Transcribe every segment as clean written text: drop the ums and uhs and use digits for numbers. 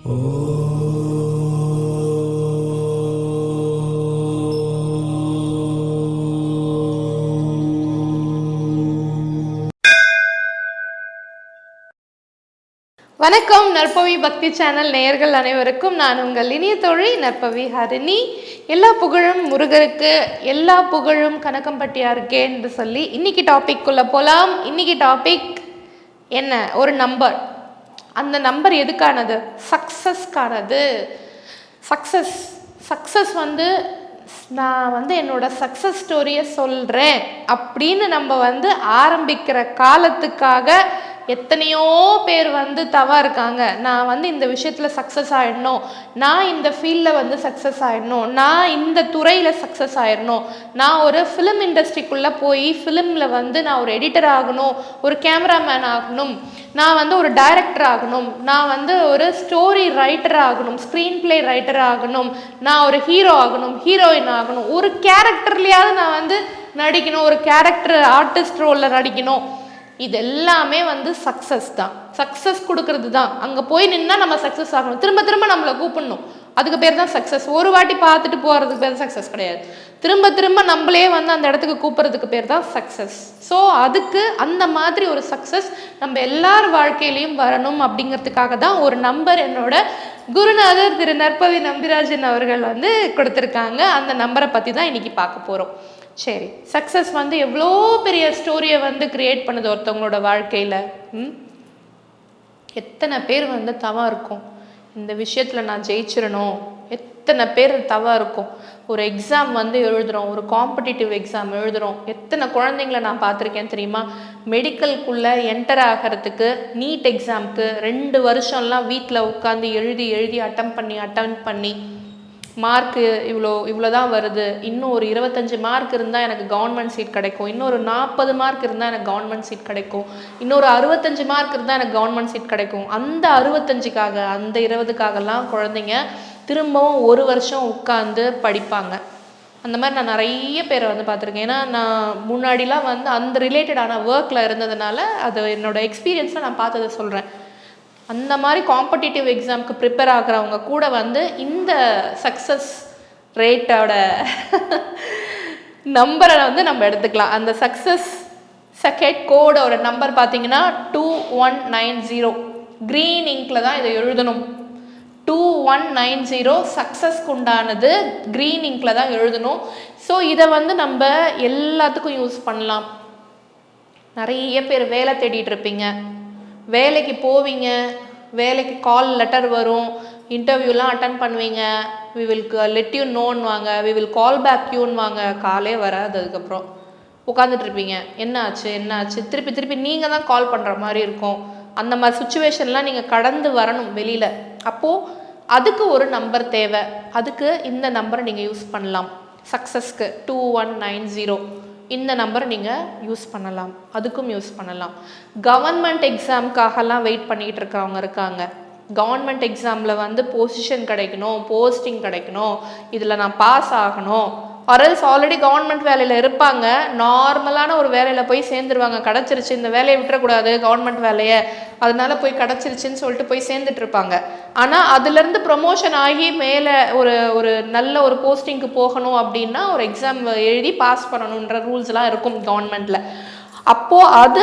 வணக்கம். நற்பவி பக்தி சேனல் நேயர்கள் அனைவருக்கும் நான் உங்கள் இனிய தோழி நற்பவி ஹரிணி. எல்லா புகழும் முருகருக்கு, எல்லா புகழும் கனகம்பட்டியாருக்கே என்று சொல்லி இன்னைக்கு டாபிக்குள்ளே போகலாம். இன்னைக்கு டாபிக் என்ன? ஒரு நம்பர். அந்த நம்பர் எதுக்கானது? சக்ஸஸ்க்கானது. சக்ஸஸ் நான் என்னோட சக்ஸஸ் ஸ்டோரியை சொல்கிறேன் அப்படின்னு நம்ம ஆரம்பிக்கிற காலத்துக்காக எத்தனையோ பேர் தவா இருக்காங்க. நான் இந்த விஷயத்தில் சக்ஸஸ் ஆகிடணும், நான் இந்த ஃபீல்டில் சக்ஸஸ் ஆகிடணும், நான் இந்த துறையில் சக்ஸஸ் ஆகிடணும், நான் ஒரு ஃபிலிம் இண்டஸ்ட்ரிக்குள்ளே போய் ஃபிலிமில் நான் ஒரு எடிட்டர் ஆகணும், ஒரு கேமராமேன் ஆகணும், நான் ஒரு டைரக்டர் ஆகணும், நான் ஒரு ஸ்டோரி ரைட்டர் ஆகணும், ஸ்க்ரீன் பிளே ரைட்டர் ஆகணும், நான் ஒரு ஹீரோ ஆகணும், ஹீரோயின் ஆகணும், ஒரு கேரக்டர்லையாவது நான் நடிக்கணும், ஒரு கேரக்டர் ஆர்டிஸ்ட் ரோலில் நடிக்கணும். இது எல்லாமே சக்ஸஸ் தான். சக்ஸஸ் கொடுக்கறது தான். அங்கே போய் நின்னா நம்ம சக்ஸஸ் ஆகணும், திரும்ப திரும்ப நம்மளை கூப்பிடணும், அதுக்கு பேர் தான் சக்ஸஸ். ஒரு வாட்டி பார்த்துட்டு போகிறதுக்கு பேர் சக்ஸஸ் கிடையாது. திரும்ப திரும்ப நம்மளே அந்த இடத்துக்கு கூப்பிட்றதுக்கு பேர் தான் சக்ஸஸ். ஸோ அதுக்கு அந்த மாதிரி ஒரு சக்ஸஸ் நம்ம எல்லார் வாழ்க்கையிலையும் வரணும் அப்படிங்கிறதுக்காக தான் ஒரு நம்பர் என்னோட குருநாதர் திரு நற்பவி நம்பிராஜன் அவர்கள் கொடுத்துருக்காங்க. அந்த நம்பரை பற்றி தான் இன்னைக்கு பார்க்க போகிறோம். சரி, சக்ஸஸ் எவ்வளோ பெரிய ஸ்டோரியை கிரியேட் பண்ணுது ஒருத்தவங்களோட வாழ்க்கையில். எத்தனை பேர் தவா இருக்கும், இந்த விஷயத்தில் நான் ஜெயிச்சிடணும், எத்தனை பேர் தவா இருக்கும். ஒரு எக்ஸாம் எழுதுகிறோம், ஒரு காம்படிட்டிவ் எக்ஸாம் எழுதுகிறோம். எத்தனை குழந்தைங்கள நான் பார்த்துருக்கேன் தெரியுமா? மெடிக்கலுக்குள்ளே என்டர் ஆகிறதுக்கு நீட் எக்ஸாமுக்கு 2 வருஷம்லாம் வீட்டில் உட்காந்து எழுதி அட்டம் பண்ணி மார்க்கு இவ்வளோதான் வருது, இன்னும் ஒரு 25 மார்க் இருந்தால் எனக்கு கவர்மெண்ட் சீட் கிடைக்கும், இன்னொரு 40 மார்க் இருந்தால் எனக்கு கவர்மெண்ட் சீட் கிடைக்கும், இன்னொரு 65 மார்க் இருந்தால் எனக்கு கவர்மெண்ட் சீட் கிடைக்கும். அந்த 65க்காக, அந்த 20க்காகலாம் குழந்தைங்க திரும்பவும் 1 வருஷம் உட்காந்து படிப்பாங்க. அந்த மாதிரி நான் நிறைய பேரை பார்த்துருக்கேன். ஏன்னா நான் முன்னாடிலாம் அந்த ரிலேட்டடான ஒர்க்கில் இருந்ததுனால அது என்னோடய எக்ஸ்பீரியன்ஸில் நான் பார்த்ததை சொல்கிறேன். அந்த மாதிரி காம்படிட்டிவ் எக்ஸாமுக்கு ப்ரிப்பேர் ஆகிறவங்க கூட இந்த சக்ஸஸ் ரேட்டோட நம்பரை நம்ம எடுத்துக்கலாம். அந்த சக்ஸஸ் சர்டிஃபிகேட் கோடோட நம்பர் பார்த்தீங்கன்னா 2190. க்ரீன் இங்கில் தான் இதை எழுதணும். 2190 சக்ஸஸ்க்கு உண்டானது க்ரீன் இங்கில் தான் எழுதணும். ஸோ இதை நம்ம எல்லாத்துக்கும் யூஸ் பண்ணலாம். நிறைய பேர் வேலை தேடிட்டு இருப்பீங்க, வேலைக்கு போவீங்க, வேலைக்கு கால் லெட்டர் வரும், இன்டர்வியூலாம் அட்டன் பண்ணுவீங்க, வி வில் லெட் யூ நோன்னு வாங்க, வி வில் கால் பேக் யூன்னு வாங்க, காலே வராது. அதுக்கப்புறம் உட்காந்துட்ருப்பீங்க, என்ன ஆச்சு, திருப்பி நீங்கள் தான் கால் பண்ணுற மாதிரி இருக்கும். அந்த மாதிரி சுச்சுவேஷன்லாம் நீங்கள் கடந்து வரணும் வெளியில். அப்போது அதுக்கு ஒரு நம்பர் தேவை. அதுக்கு இந்த நம்பரை நீங்கள் யூஸ் பண்ணலாம். சக்ஸஸ்க்கு 2190 இந்த நம்பரை நீங்கள் யூஸ் பண்ணலாம். அதுக்கும் யூஸ் பண்ணலாம். கவர்மெண்ட் எக்ஸாமுக்காகலாம் வெயிட் பண்ணிக்கிட்டு இருக்கிறவங்க இருக்காங்க. கவர்மெண்ட் எக்ஸாமில் பொசிஷன் கிடைக்கணும், போஸ்டிங் கிடைக்கணும், இதில் நான் பாஸ் ஆகணும், ஆர்எல்ஸ் ஆல்ரெடி கவர்மெண்ட் வேலையில் இருப்பாங்க, நார்மலான ஒரு வேலையில் போய் சேர்ந்துருவாங்க. கிடச்சிருச்சு, இந்த வேலையை விட்டுறக்கூடாது கவர்மெண்ட் வேலையை, அதனால போய் கிடச்சிருச்சுன்னு சொல்லிட்டு போய் சேர்ந்துட்டு இருப்பாங்க. ஆனால் அதுலேருந்து ப்ரொமோஷன் ஆகி மேலே ஒரு நல்ல ஒரு போஸ்டிங்க்கு போகணும் அப்படின்னா ஒரு எக்ஸாம் எழுதி பாஸ் பண்ணணுன்ற ரூல்ஸ்லாம் இருக்கும் கவர்மெண்ட்டில். அப்போது அது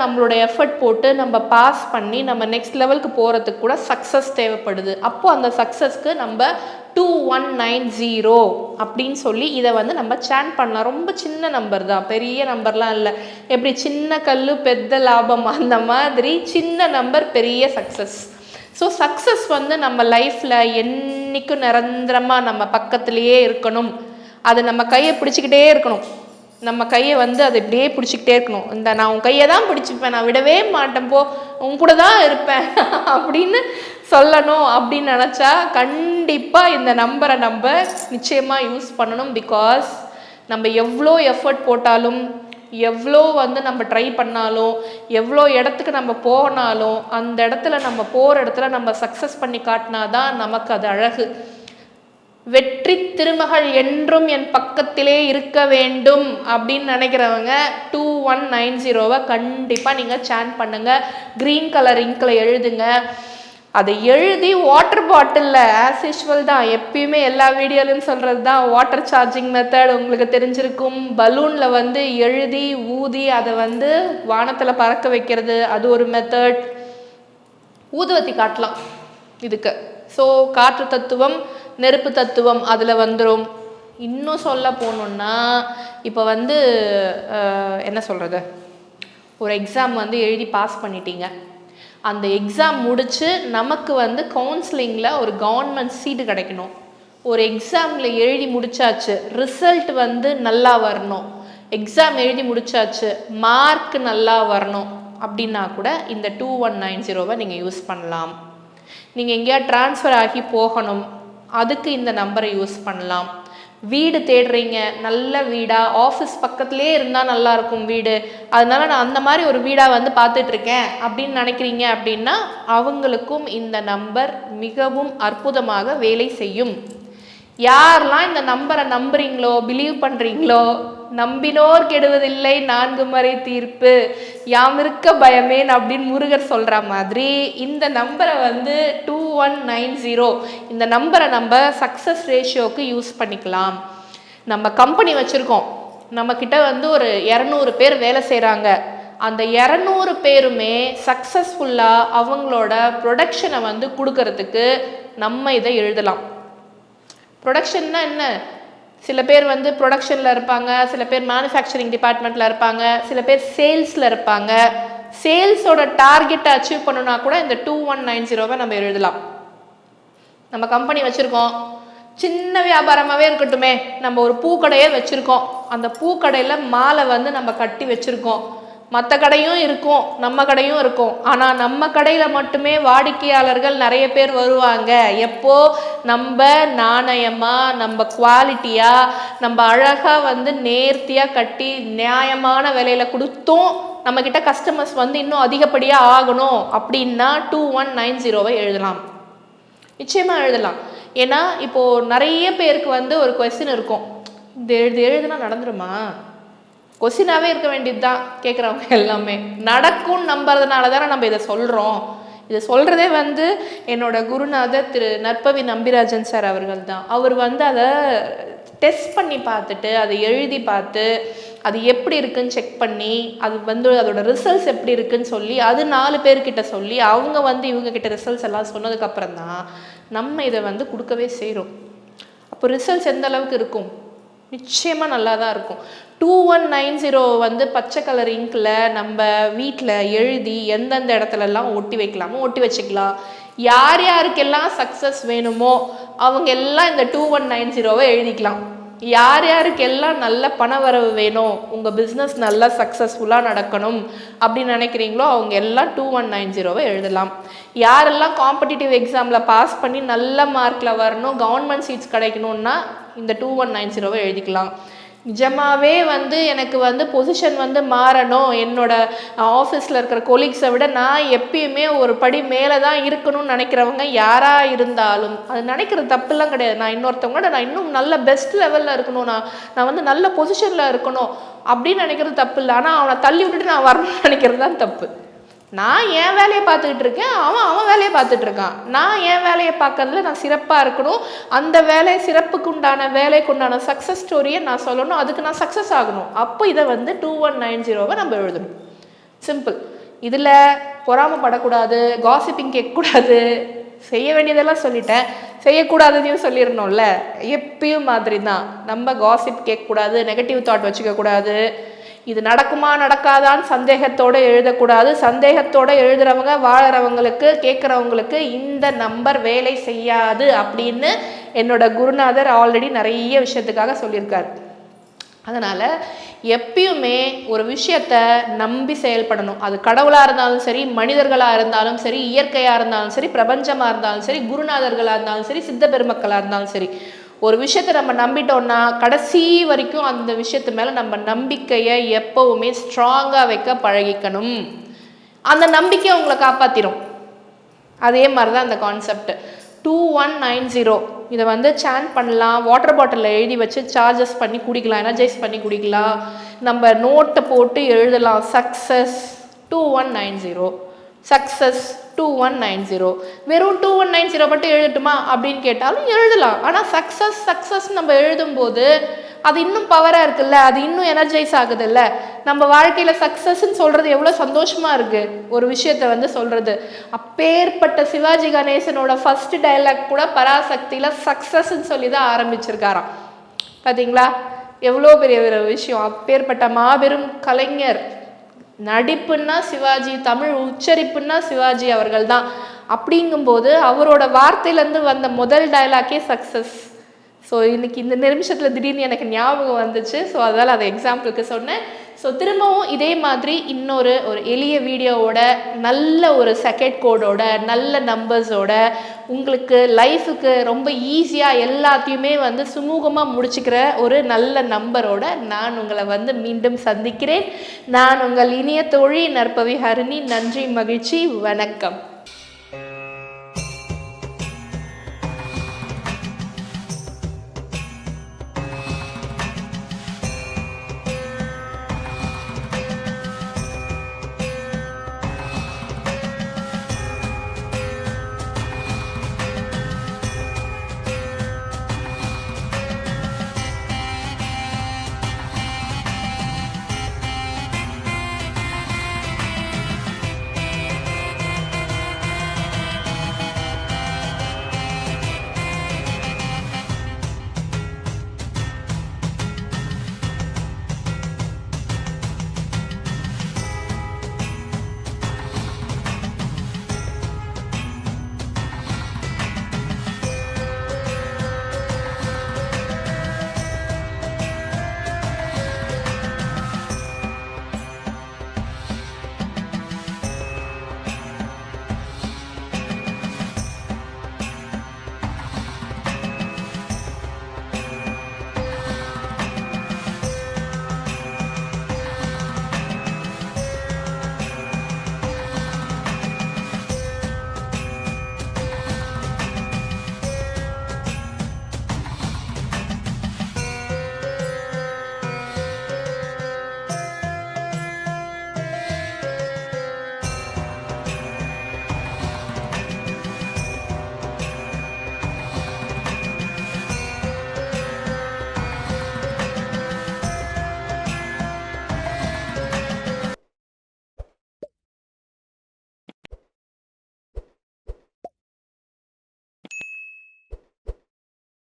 நம்மளோட எஃபர்ட் போட்டு நம்ம பாஸ் பண்ணி நம்ம நெக்ஸ்ட் லெவலுக்கு போகிறதுக்கு கூட சக்ஸஸ் தேவைப்படுது. அப்போது அந்த சக்ஸஸ்க்கு நம்ம 2190 அப்படின்னு சொல்லி இதை நம்ம சேன் பண்ணலாம். ரொம்ப சின்ன நம்பர் தான், பெரிய நம்பர்லாம் இல்லை. எப்படி சின்ன கல் பெத்த லாபம், அந்த மாதிரி சின்ன நம்பர் பெரிய சக்ஸஸ். ஸோ சக்ஸஸ் நம்ம லைஃப்பில் என்றைக்கும் நிரந்தரமாக நம்ம பக்கத்துலேயே இருக்கணும். அது நம்ம கையை பிடிச்சிக்கிட்டே இருக்கணும். நம்ம கையை அதை இப்படியே பிடிச்சிக்கிட்டே இருக்கணும். நான் உன் கையை தான் பிடிச்சிப்பேன், நான் விடவே மாட்டேன், போ உன் கூட தான் இருப்பேன் அப்படின்னு சொல்லணும். அப்படின்னு நினச்சா கண்டிப்பாக இந்த நம்பரை நம்ம நிச்சயமாக யூஸ் பண்ணணும். பிகாஸ் நம்ம எவ்வளோ எஃபர்ட் போட்டாலும், எவ்வளோ நம்ம ட்ரை பண்ணாலும், எவ்வளோ இடத்துக்கு நம்ம போனாலும், அந்த இடத்துல நம்ம போகிற இடத்துல நம்ம சக்ஸஸ் பண்ணி காட்டினா தான் நமக்கு அது அழகு. வெற்றி திருமகள் என்றும் என் பக்கத்திலே இருக்க வேண்டும் அப்படின்னு நினைக்கிறவங்க 2190 கண்டிப்பாக நீங்கள் சேன் பண்ணுங்கள். க்ரீன் கலர் இங்கில் எழுதுங்க. அதை எழுதி வாட்டர் பாட்டிலில் ஆஸ் யூஷுவல் தான், எப்பயுமே எல்லா வீடியோலையும் சொல்கிறது தான், வாட்டர் சார்ஜிங் மெத்தட் உங்களுக்கு தெரிஞ்சிருக்கும். பலூனில் வந்து எழுதி ஊதி அதை வந்து வானத்தில் பறக்க வைக்கிறது, அது ஒரு மெத்தட். ஊதுவத்தி காட்டலாம் இதுக்கு. ஸோ காற்று தத்துவம், நெருப்பு தத்துவம் அதில் வந்துடும். இன்னும் சொல்ல போகணுன்னா, இப்போ வந்து என்ன சொல்கிறது, ஒரு எக்ஸாம் வந்து எழுதி பாஸ் பண்ணிட்டீங்க. அந்த எக்ஸாம் முடித்து நமக்கு வந்து கவுன்சிலிங்கில் ஒரு கவர்மெண்ட் சீட்டு கிடைக்கணும். ஒரு எக்ஸாமில் எழுதி முடித்தாச்சு, ரிசல்ட் வந்து நல்லா வரணும். எக்ஸாம் எழுதி முடித்தாச்சு, மார்க் நல்லா வரணும் அப்படின்னா கூட இந்த 2190 நீங்கள் யூஸ் பண்ணலாம். நீங்கள் எங்கேயா ட்ரான்ஸ்ஃபர் ஆகி போகணும், அதுக்கு இந்த நம்பரை யூஸ் பண்ணலாம். வீடு தேடுறீங்க, நல்ல வீடாக ஆஃபீஸ் பக்கத்துலேயே இருந்தால் நல்லாயிருக்கும் வீடு, அதனால நான் அந்த மாதிரி ஒரு வீடாக வந்து பார்த்துட்ருக்கேன் அப்படின்னு நினைக்கிறீங்க அப்படின்னா அவங்களுக்கும் இந்த நம்பர் மிகவும் அற்புதமாக வேலை செய்யும். யாரெல்லாம் இந்த நம்பரை நம்புறீங்களோ, பிலீவ் பண்ணுறீங்களோ, நம்பினோர் கெடுவதில்லை 4 முறை தீர்ப்பு, யாம் இருக்க பயமேன் அப்படின்னு முருகர் சொல்கிற மாதிரி இந்த நம்பரை வந்து 2190 இந்த நம்பரை நம்ம சக்ஸஸ் ரேஷியோவுக்கு யூஸ் பண்ணிக்கலாம். நம்ம கம்பெனி வச்சுருக்கோம், நம்மக்கிட்ட வந்து ஒரு 200 பேர் வேலை செய்கிறாங்க. அந்த 200 பேருமே சக்ஸஸ்ஃபுல்லாக அவங்களோட ப்ரொடக்ஷனை வந்து கொடுக்கறதுக்கு நம்ம இதை எழுதலாம். ப்ரொடக்ஷன்னா என்ன? சில பேர் வந்து ப்ரொடக்ஷனில் இருப்பாங்க, சில பேர் மேனுஃபேக்சரிங் டிபார்ட்மெண்ட்டில் இருப்பாங்க, சில பேர் சேல்ஸில் இருப்பாங்க. சேல்ஸோட டார்கெட்டை அச்சீவ் பண்ணணும்னா கூட இந்த 2190 நம்ம எழுதலாம். நம்ம கம்பெனி வச்சுருக்கோம், சின்ன வியாபாரமாகவே இருக்கட்டுமே, நம்ம ஒரு பூக்கடையே வச்சுருக்கோம். அந்த பூக்கடையில் மாலை வந்து நம்ம கட்டி வச்சுருக்கோம். மற்ற கடையும் இருக்கும், நம்ம கடையும் இருக்கும். ஆனால் நம்ம கடையில் மட்டுமே வாடிக்கையாளர்கள் நிறைய பேர் வருவாங்க எப்போ நம்ம நாணயமாக, நம்ம குவாலிட்டியாக, நம்ம அழகாக வந்து நேர்த்தியாக கட்டி நியாயமான விலையில் கொடுத்தோம் நம்மக்கிட்ட கஸ்டமர்ஸ் வந்து இன்னும் அதிகப்படியாக ஆகணும் அப்படின்னா 2190 எழுதலாம். நிச்சயமாக எழுதலாம். ஏன்னா இப்போது நிறைய பேருக்கு வந்து ஒரு கொஸ்டின் இருக்கும், இது எழுதுனா நடந்துருமா? கொஸ்டினாகவே இருக்க வேண்டியது தான் கேட்குறவங்க எல்லாமே. நடக்கும் நம்புறதுனால தானே நம்ம இதை சொல்கிறோம். இதை சொல்கிறதே வந்து என்னோட குருநாதர் திரு நற்பவி நம்பிராஜன் சார் அவர்கள் தான். அவர் வந்து அதை டெஸ்ட் பண்ணி பார்த்துட்டு, அதை எழுதி பார்த்து, அது எப்படி இருக்குன்னு செக் பண்ணி, அது வந்து அதோட ரிசல்ட்ஸ் எப்படி இருக்குன்னு சொல்லி, அது 4 பேர்கிட்ட சொல்லி, அவங்க வந்து இவங்கக்கிட்ட ரிசல்ட்ஸ் எல்லாம் சொன்னதுக்கப்புறம் தான் நம்ம இதை வந்து கொடுக்கவே செய்கிறோம். அப்போ ரிசல்ட்ஸ் எந்த அளவுக்கு இருக்கும்? நிச்சயமாக நல்லா தான் இருக்கும். 2190 வந்து பச்சை கலர் இங்கில் நம்ம வீட்டில் எழுதி எந்தெந்த இடத்துலலாம் ஒட்டி வைக்கலாமோ ஒட்டி வச்சுக்கலாம். யார் யாருக்கெல்லாம் சக்ஸஸ் வேணுமோ அவங்க எல்லாம் இந்த 2190 எழுதிக்கலாம். யார் யாருக்கெல்லாம் நல்ல பண வரவு வேணும், உங்கள் பிஸ்னஸ் நல்லா சக்ஸஸ்ஃபுல்லாக நடக்கணும் அப்படின்னு நினைக்கிறீங்களோ அவங்க எல்லாம் 2190 எழுதலாம். யாரெல்லாம் காம்படிட்டிவ் எக்ஸாமில் பாஸ் பண்ணி நல்ல மார்க்கில் வரணும், கவர்மெண்ட் சீட்ஸ் கிடைக்கணும்னா இந்த 2190 எழுதிக்கலாம். நிஜமாவே வந்து எனக்கு வந்து பொசிஷன் வந்து மாறணும், என்னோட ஆஃபீஸில் இருக்கிற கொலீக்ஸை விட நான் எப்பயுமே ஒரு படி மேலே தான் இருக்கணும்னு நினைக்கிறவங்க யாராக இருந்தாலும், அது நினைக்கிறது தப்புலாம் கிடையாது. நான் இன்னொருத்தவங்களோட நான் இன்னும் நல்ல பெஸ்ட் லெவலில் இருக்கணும், நான் வந்து நல்ல பொசிஷனில் இருக்கணும் அப்படின்னு நினைக்கிறது தப்பு இல்லை. ஆனால் அவனை தள்ளி விட்டுட்டு நான் வரணும்னு நினைக்கிறது தான் தப்பு. நான் என் வேலையை பார்த்துக்கிட்டு இருக்கேன், அவன் வேலையை பார்த்துட்டு இருக்கான். நான் என் வேலையை பார்க்கறதுல நான் சிறப்பாக இருக்கணும், அந்த வேலை சிறப்புக்கு உண்டான வேலைக்கு உண்டான சக்ஸஸ் ஸ்டோரியை நான் சொல்லணும், அதுக்கு நான் சக்ஸஸ் ஆகணும். அப்போ இதை வந்து 2190 நம்ம எழுதணும். சிம்பிள். இதில் பொறாமப்படக்கூடாது, காசிப்பிங் கேட்கக்கூடாது, செய்ய வேண்டியதெல்லாம் சொல்லிட்டேன், செய்யக்கூடாததையும் சொல்லிடணும்ல. எப்பயும் மாதிரி தான், நம்ம காசிப் கேட்கக்கூடாது, நெகட்டிவ் தாட் வச்சுக்கக்கூடாது, இது நடக்குமா நடக்காதான்னு சந்தேகத்தோடு எழுதக்கூடாது. சந்தேகத்தோடு எழுதுறவங்க வாழறவங்களுக்கு, கேட்குறவங்களுக்கு இந்த நம்பர் வேலை செய்யாது அப்படின்னு என்னோட குருநாதர் ஆல்ரெடி நிறைய விஷயத்துக்காக சொல்லியிருக்காரு. அதனால் எப்பயுமே ஒரு விஷயத்த நம்பி செயல்படணும். அது கடவுளாக இருந்தாலும் சரி, மனிதர்களாக இருந்தாலும் சரி, இயற்கையாக இருந்தாலும் சரி, பிரபஞ்சமாக இருந்தாலும் சரி, குருநாதர்களாக இருந்தாலும் சரி, சித்த பெருமக்களாக இருந்தாலும் சரி, ஒரு விஷயத்தை நம்ம நம்பிட்டோம்னா கடைசி வரைக்கும் அந்த விஷயத்து மேலே நம்ம நம்பிக்கையை எப்போவுமே ஸ்ட்ராங்காக வைக்க பழகிக்கணும். அந்த நம்பிக்கை உங்களை காப்பாற்றிடும். அதே மாதிரி தான் அந்த கான்செப்ட் 2190 இதை வந்து சாண்ட் பண்ணலாம், வாட்டர் பாட்டிலில் எழுதி வச்சு சார்ஜஸ் பண்ணி குடிக்கலாம், எனர்ஜைஸ் பண்ணி குடிக்கலாம், நம்ம நோட்டை போட்டு எழுதலாம். Success 2190 success 2190. வெறும் 2190 மட்டும் எழுதட்டுமா அப்படின்னு கேட்டாலும் எழுதலாம். ஆனால் சக்ஸஸ் நம்ம எழுதும்போது அது இன்னும் பவராக இருக்குல்ல, அது இன்னும் எனர்ஜைஸ் ஆகுது இல்லை. நம்ம வாழ்க்கையில் சக்ஸஸ்ன்னு சொல்கிறது எவ்வளோ சந்தோஷமாக இருக்குது ஒரு விஷயத்த சொல்கிறது. அப்பேற்பட்ட சிவாஜி கணேசனோட ஃபர்ஸ்ட் டைலாக் கூட பராசக்தியில் சக்ஸஸ்ன்னு சொல்லி தான் ஆரம்பிச்சிருக்காராம். பார்த்தீங்களா எவ்வளோ பெரிய ஒரு விஷயம். அப்பேற்பட்ட மாபெரும் கலைஞர். நடிப்புன்னா சிவாஜி, தமிழ் உச்சரிப்புன்னா சிவாஜி அவர்கள் தான். அப்படிங்கும்போது அவரோட வார்த்தையிலேருந்து வந்த முதல் டைலாக்கே சக்ஸஸ். ஸோ இன்னைக்கு இந்த நிமிஷத்தில் திடீர்னு எனக்கு ஞாபகம் வந்துச்சு. ஸோ அதனால் அதை எக்ஸாம்பிளுக்கு சொன்னேன். ஸோ திரும்பவும் இதே மாதிரி இன்னொரு எளிய வீடியோவோட, நல்ல ஒரு செகண்ட் கோடோட, நல்ல நம்பர்ஸோட, உங்களுக்கு லைஃபுக்கு ரொம்ப ஈஸியாக எல்லாத்தையுமே சுமூகமாக முடிச்சுக்கிற ஒரு நல்ல நம்பரோட நான் உங்களை மீண்டும் சந்திக்கிறேன். நான் உங்கள் இனிய தோழி நற்பவி ஹரிணி. நன்றி, மகிழ்ச்சி, வணக்கம்.